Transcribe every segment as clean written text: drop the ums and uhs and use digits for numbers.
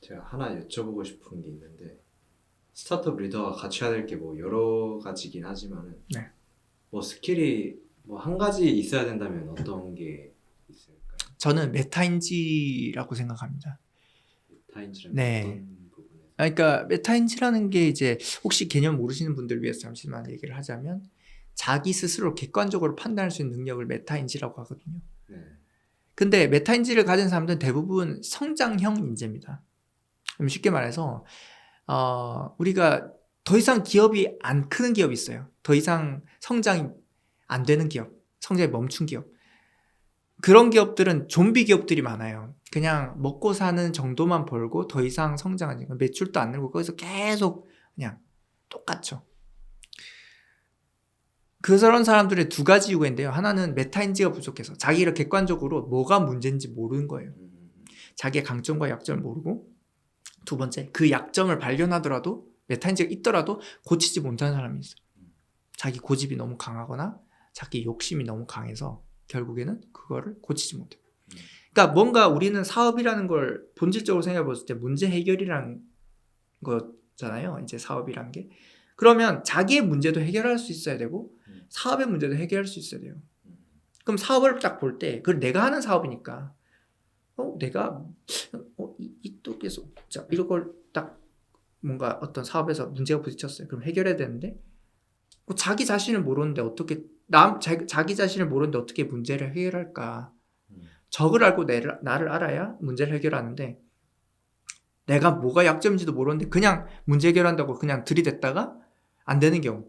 제가 하나 여쭤보고 싶은 게 있는데 스타트업 리더가 갖춰야 될 게 뭐 여러 가지긴 하지만은 네. 뭐 스킬이 뭐 한 가지 있어야 된다면 어떤 게 있을까요? 저는 메타인지라고 생각합니다. 타인지라면 네. 어떤 부분에서? 그러니까 메타인지라는 게 이제 혹시 개념 모르시는 분들을 위해서 잠시만 얘기를 하자면 자기 스스로 객관적으로 판단할 수 있는 능력을 메타인지라고 하거든요. 네. 근데 메타인지를 가진 사람들은 대부분 성장형 인재입니다. 그럼 쉽게 말해서 우리가 더 이상 기업이 안 크는 기업이 있어요. 더 이상 성장이 안 되는 기업, 성장이 멈춘 기업. 그런 기업들은 좀비 기업들이 많아요. 그냥 먹고 사는 정도만 벌고 더 이상 성장하지, 매출도 안 늘고 거기서 계속 그냥 똑같죠. 그런 사람들의 두 가지 이유가 있는데요. 하나는 메타인지가 부족해서 자기를 객관적으로 뭐가 문제인지 모르는 거예요. 자기의 강점과 약점을 모르고, 두 번째, 그 약점을 발견하더라도 메타인지가 있더라도 고치지 못하는 사람이 있어요. 자기 고집이 너무 강하거나 자기 욕심이 너무 강해서 결국에는 그거를 고치지 못해요. 그러니까 뭔가 우리는 사업이라는 걸 본질적으로 생각해 봤을 때 문제 해결이라는 거잖아요. 이제 사업이라는 게. 그러면 자기의 문제도 해결할 수 있어야 되고 사업의 문제도 해결할 수 있어야 돼요. 그럼 사업을 딱 볼 때 그걸 내가 하는 사업이니까 내가 이쪽에서 자 이런 걸 딱 뭔가 어떤 사업에서 문제가 부딪혔어요. 그럼 해결해야 되는데 자기 자신을 모르는데 어떻게 자기 자신을 모르는데 어떻게 문제를 해결할까? 적을 알고 나를 알아야 문제를 해결하는데 내가 뭐가 약점인지도 모르는데 그냥 문제 해결한다고 그냥 들이댔다가 안 되는 경우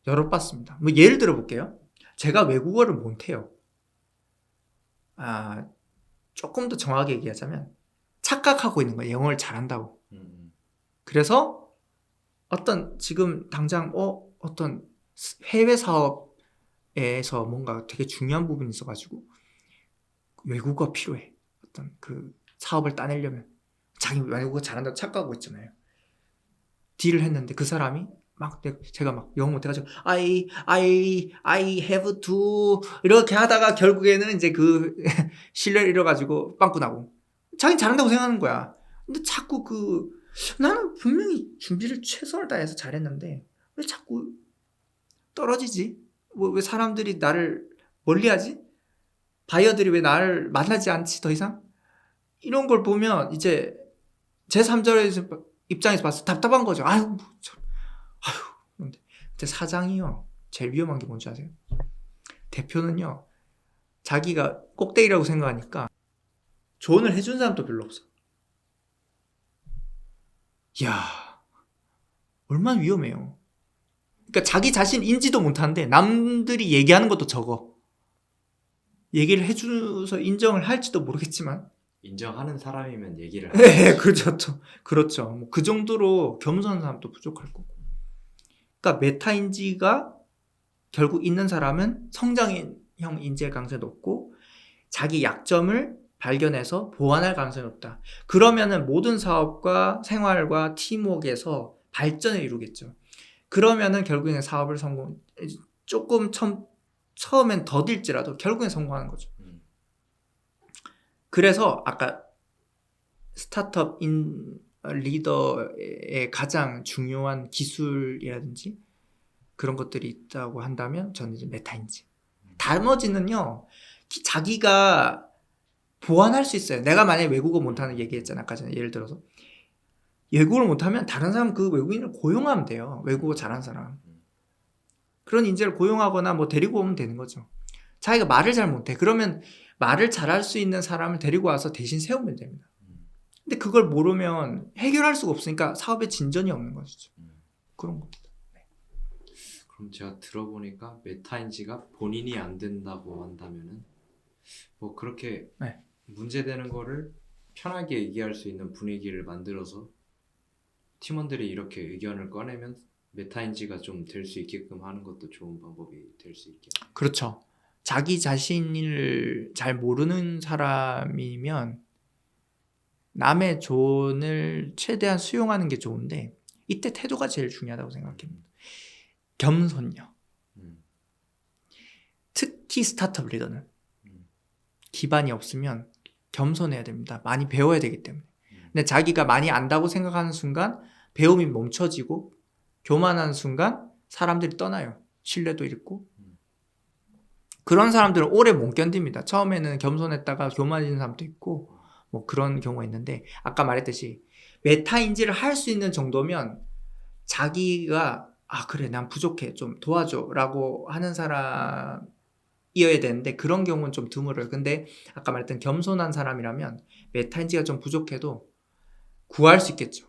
여러 봤습니다. 뭐 예를 들어 볼게요. 제가 외국어를 못해요. 조금 더 정확하게 얘기하자면 착각하고 있는 거예요. 영어를 잘한다고. 그래서 어떤 지금 당장 어떤 해외 사업에서 뭔가 되게 중요한 부분이 있어가지고 외국어 필요해. 어떤 그 사업을 따내려면 자기 외국어 잘한다고 착각하고 있잖아요. 딜을 했는데 그 사람이 막 제가 막 영어 못해가지고 I have to 이렇게 하다가 결국에는 이제 그 신뢰를 잃어가지고 빵꾸 나고 자기는 잘한다고 생각하는 거야. 근데 자꾸 나는 분명히 준비를 최선을 다해서 잘했는데 왜 자꾸 떨어지지? 왜 사람들이 나를 멀리하지? 바이어들이 왜 나를 만나지 않지 더 이상? 이런 걸 보면 이제 제3자 입장에서 봤을 때 답답한 거죠. 아유. 근데 사장이요. 제일 위험한 게 뭔지 아세요? 대표는요. 자기가 꼭대기라고 생각하니까 조언을 해준 사람도 별로 없어. 이야, 얼마나 위험해요. 그러니까 자기 자신 인지도 못하는데 남들이 얘기하는 것도 적어. 얘기를 해줘서 인정을 할지도 모르겠지만 인정하는 사람이면 얘기를 네, 하겠지. 그렇죠. 뭐 그 정도로 겸손한 사람도 부족할 거고. 그러니까 메타인지가 결국 있는 사람은 성장형 인재의 가능성이 높고 자기 약점을 발견해서 보완할 가능성이 높다. 그러면은 모든 사업과 생활과 팀워크에서 발전을 이루겠죠. 그러면은 결국에는 사업을 조금 처음엔 더딜지라도 결국엔 성공하는 거죠. 그래서 아까 스타트업 리더의 가장 중요한 기술이라든지 그런 것들이 있다고 한다면 저는 이제 메타인지. 나머지는요, 자기가 보완할 수 있어요. 내가 만약에 외국어 못하는 얘기했잖아, 아까 전에. 예를 들어서 외국어를 못하면 다른 사람 그 외국인을 고용하면 돼요. 외국어 잘하는 사람. 그런 인재를 고용하거나 뭐 데리고 오면 되는 거죠. 자기가 말을 잘 못해. 그러면 말을 잘할 수 있는 사람을 데리고 와서 대신 세우면 됩니다. 근데 그걸 모르면 해결할 수가 없으니까 사업에 진전이 없는 것이죠. 그런 겁니다. 그럼 제가 들어보니까 메타인지가 본인이 안 된다고 한다면은 뭐 그렇게 네. 문제되는 거를 편하게 얘기할 수 있는 분위기를 만들어서 팀원들이 이렇게 의견을 꺼내면 메타인지가 좀 될 수 있게끔 하는 것도 좋은 방법이 될 수 있겠네요. 그렇죠. 자기 자신을 잘 모르는 사람이면 남의 조언을 최대한 수용하는 게 좋은데 이때 태도가 제일 중요하다고 생각합니다. 겸손요. 특히 스타트업 리더는 기반이 없으면 겸손해야 됩니다. 많이 배워야 되기 때문에. 근데 자기가 많이 안다고 생각하는 순간 배움이 멈춰지고 교만하는 순간 사람들이 떠나요. 신뢰도 잃고. 그런 사람들은 오래 못 견딥니다. 처음에는 겸손했다가 교만해지는 사람도 있고 뭐 그런 경우가 있는데 아까 말했듯이 메타인지를 할 수 있는 정도면 자기가 아 그래 난 부족해 좀 도와줘 라고 하는 사람이어야 되는데 그런 경우는 좀 드물어요. 근데 아까 말했던 겸손한 사람이라면 메타인지가 좀 부족해도 구할 수 있겠죠.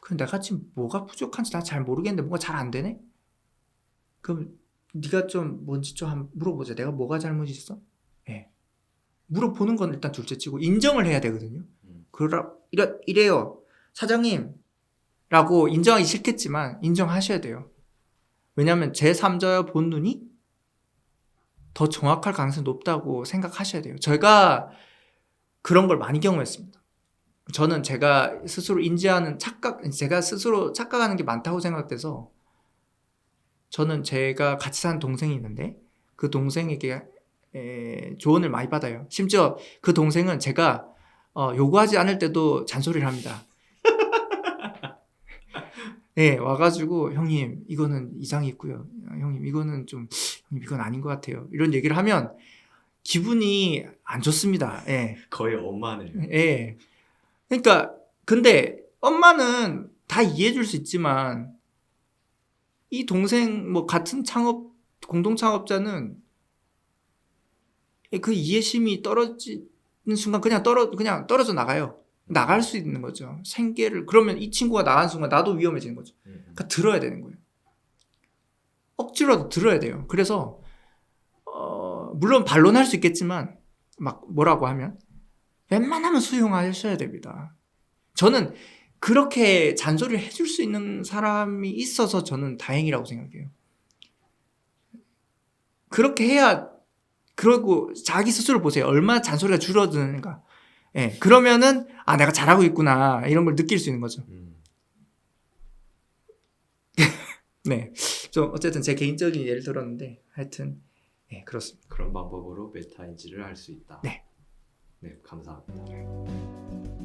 근데 내가 지금 뭐가 부족한지 나 잘 모르겠는데 뭔가 잘 안 되네? 그럼 네가 좀 뭔지 좀 한번 물어보자. 내가 뭐가 잘못 있어? 예. 물어보는 건 일단 둘째치고 인정을 해야 되거든요. 이래요. 사장님 라고 인정하기 싫겠지만 인정하셔야 돼요. 왜냐하면 제3자의 본눈이 더 정확할 가능성이 높다고 생각하셔야 돼요. 제가 그런 걸 많이 경험했습니다. 저는 제가 스스로 인지하는 제가 스스로 착각하는 게 많다고 생각돼서 저는 제가 같이 사는 동생이 있는데 그 동생에게 조언을 많이 받아요. 심지어 그 동생은 제가 요구하지 않을 때도 잔소리를 합니다. 네, 와가지고 형님 이거는 이상이 있고요. 형님 이거는 좀 형님 이건 아닌 것 같아요. 이런 얘기를 하면 기분이 안 좋습니다. 예. 거의 엄마네요. 예. 그러니까 근데 엄마는 다 이해해 줄 수 있지만 이 동생 뭐 같은 공동 창업자는 그 이해심이 떨어지는 순간 그냥 떨어져 나가요. 나갈 수 있는 거죠. 생계를 그러면 이 친구가 나간 순간 나도 위험해지는 거죠. 그러니까 들어야 되는 거예요. 억지로라도 들어야 돼요. 그래서 물론 반론할 수 있겠지만 막 뭐라고 하면 웬만하면 수용하셔야 됩니다. 저는 그렇게 잔소리를 해줄 수 있는 사람이 있어서 저는 다행이라고 생각해요. 그렇게 해야 그러고 자기 스스로 보세요. 얼마나 잔소리가 줄어드는가. 예, 그러면은 아 내가 잘하고 있구나 이런 걸 느낄 수 있는 거죠. 네, 좀 어쨌든 제 개인적인 예를 들었는데 하여튼 예, 그렇습니다. 그런 방법으로 메타인지를 할 수 있다. 네. 네, 감사합니다.